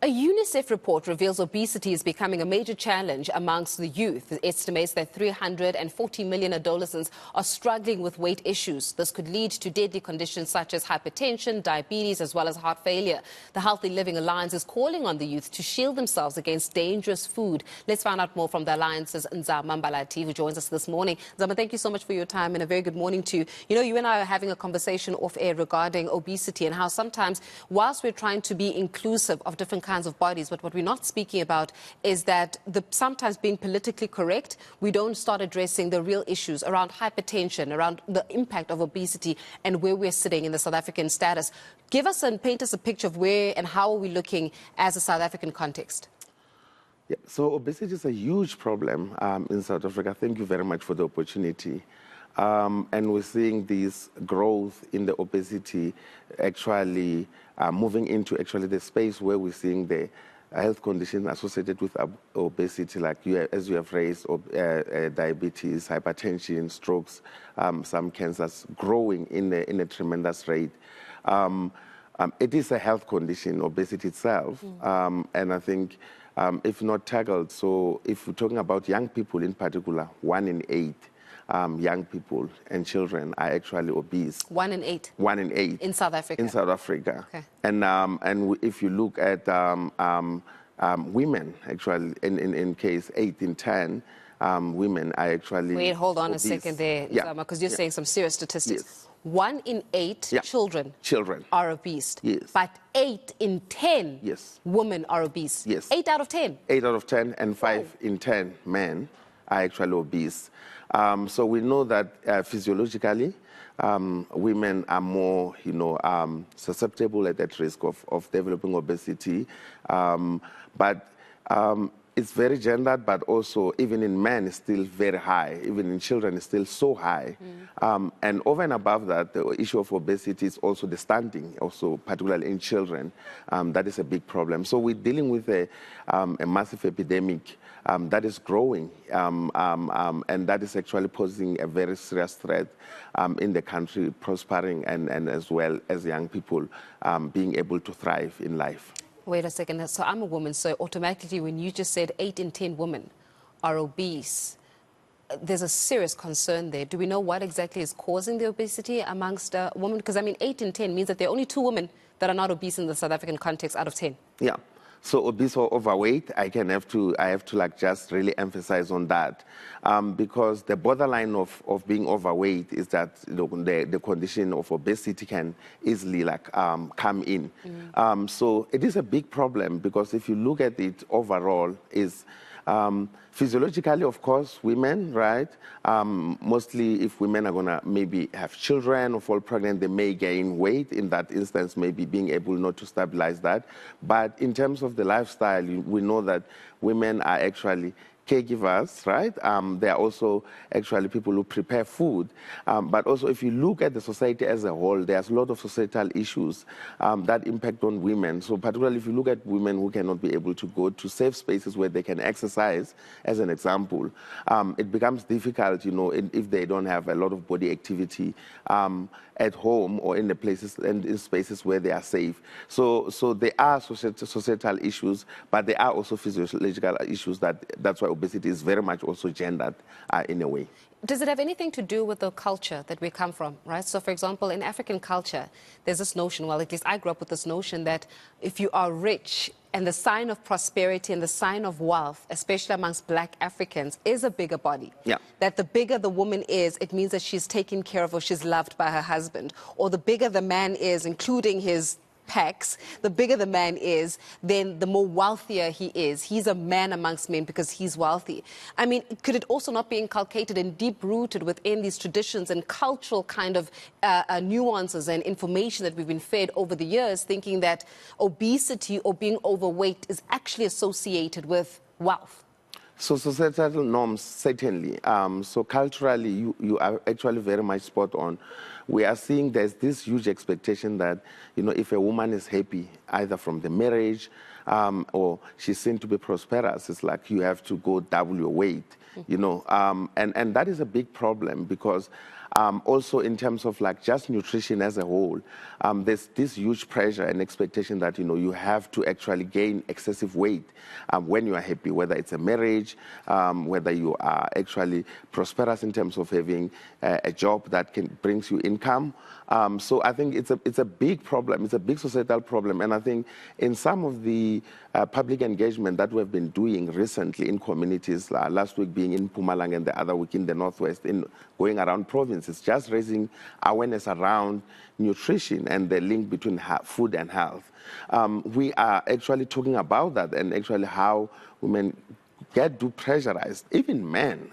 A Unicef report reveals obesity is becoming a major challenge amongst the youth. It estimates that 340 million adolescents are struggling with weight issues. This could lead to deadly conditions such as hypertension, diabetes, as well as heart failure. The Healthy Living Alliance is calling on the youth to shield themselves against dangerous food. Let's find out more from the Alliance's Nzama Mbalati, who joins us this morning. Nzama, thank you so much for your time and a very good morning to you. You know, you and I are having a conversation off air regarding obesity and how sometimes, whilst we're trying to be inclusive of different kinds of bodies, but what we're not speaking about is that sometimes being politically correct, we don't start addressing the real issues around hypertension, around the impact of obesity and where we're sitting in the South African status. Give us and paint us a picture of where and how are we looking as a South African context. Yeah, so obesity is a huge problem in South Africa. Thank you very much for the opportunity. And we're seeing this growth in the obesity actually moving into the space where we're seeing the health conditions associated with obesity, like as you have raised, diabetes, hypertension, strokes, some cancers growing in a tremendous rate. It is a health condition, obesity itself, and I think if not tackled, so if we're talking about young people in particular, 1 in 8 young people and children are actually obese. 1 in 8? 1 in 8. In South Africa? In South Africa. Okay. And if you look at women, actually, in case 8 in 10 women are actually Wait, hold on obese. a second there, because you're saying some serious statistics. Yes. 1 in 8 children are obese. Yes. But 8 in 10 women are obese. Yes. 8 out of 10. 8 out of 10 and 5 in 10 men are actually obese. So we know that physiologically, women are more, susceptible at risk of developing obesity. But it's very gendered, but also even in men it's still very high. Even in children it's still so high. And over and above that, the issue of obesity is also the stunting, also particularly in children. That is a big problem. So we're dealing with a massive epidemic that is growing, and that is actually posing a very serious threat in the country, prospering and as well as young people being able to thrive in life. Wait a second. So I'm a woman, so automatically when you just said 8 in 10 women are obese, there's a serious concern there. Do we know what exactly is causing the obesity amongst women? Because, I mean, 8 in 10 means that there are only 2 women that are not obese in the South African context out of 10. Yeah. So obese or overweight, I have to like just really emphasize on that, because the borderline of being overweight is that the condition of obesity can easily like come in. So it is a big problem because if you look at it overall, is physiologically, of course, women, right? Mostly if women are gonna maybe have children or fall pregnant, they may gain weight. In that instance, maybe being able not to stabilize that. But in terms of the lifestyle, we know that women are actually caregivers, right? They are also actually people who prepare food. But also if you look at the society as a whole, there's a lot of societal issues that impact on women. So particularly if you look at women who cannot be able to go to safe spaces where they can exercise, as an example, it becomes difficult, if they don't have a lot of body activity at home or in the places and in spaces where they are safe. So there are societal issues, but there are also physiological issues that's why obesity is very much also gendered in a way. Does it have anything to do with the culture that we come from, right? So, for example, in African culture, there's this notion, well, at least I grew up with this notion that if you are rich and the sign of prosperity and the sign of wealth, especially amongst Black Africans, is a bigger body. Yeah. That the bigger the woman is, it means that she's taken care of or she's loved by her husband. Or the bigger the man is, including his pecs, the bigger the man is, then the more wealthier he is. He's a man amongst men because he's wealthy. I mean, could it also not be inculcated and deep-rooted within these traditions and cultural kind of nuances and information that we've been fed over the years, thinking that obesity or being overweight is actually associated with wealth? So societal norms, certainly. So culturally, you are actually very much spot on. we are seeing there's this huge expectation that, you know, if a woman is happy, either from the marriage or she's seen to be prosperous, it's like you have to go double your weight, you know, and that is a big problem because also in terms of like just nutrition as a whole, there's this huge pressure and expectation that, you know, you have to actually gain excessive weight when you are happy, whether it's a marriage, whether you are actually prosperous in terms of having a job that brings you income. So I think it's a big problem. It's a big societal problem. And I think in some of the public engagement that we've been doing recently in communities, last week being in Mpumalanga and the other week in the Northwest, in going around provinces, just raising awareness around nutrition and the link between food and health. We are actually talking about that and actually how women do pressurized, even men,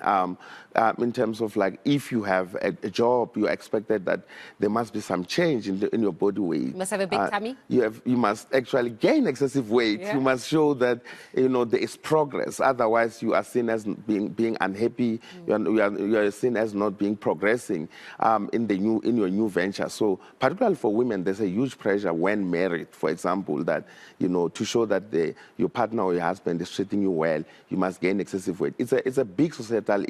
in terms of like if you have a job, you're expected that there must be some change in your body weight. You must have a big tummy. You must actually gain excessive weight. Yeah. You must show that, you know, there is progress. Otherwise, you are seen as being unhappy. You are seen as not being progressing in your new venture. So, particularly for women, there's a huge pressure when married, for example, that, you know, to show that your partner or your husband is treating you well, you must gain excessive weight. It's a big societal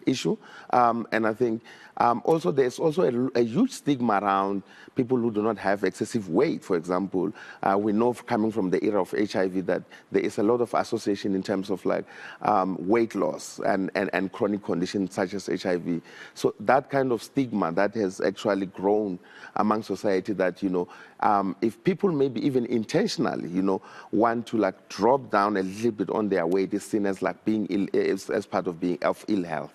issue, and I think also there's also a huge stigma around people who do not have excessive weight. For example, we know coming from the era of HIV that there is a lot of association in terms of like weight loss and chronic conditions such as HIV. So that kind of stigma that has actually grown among society that, you know, if people maybe even intentionally, you know, want to like drop down a little bit on their weight, is seen as like being ill, as part of being of ill health.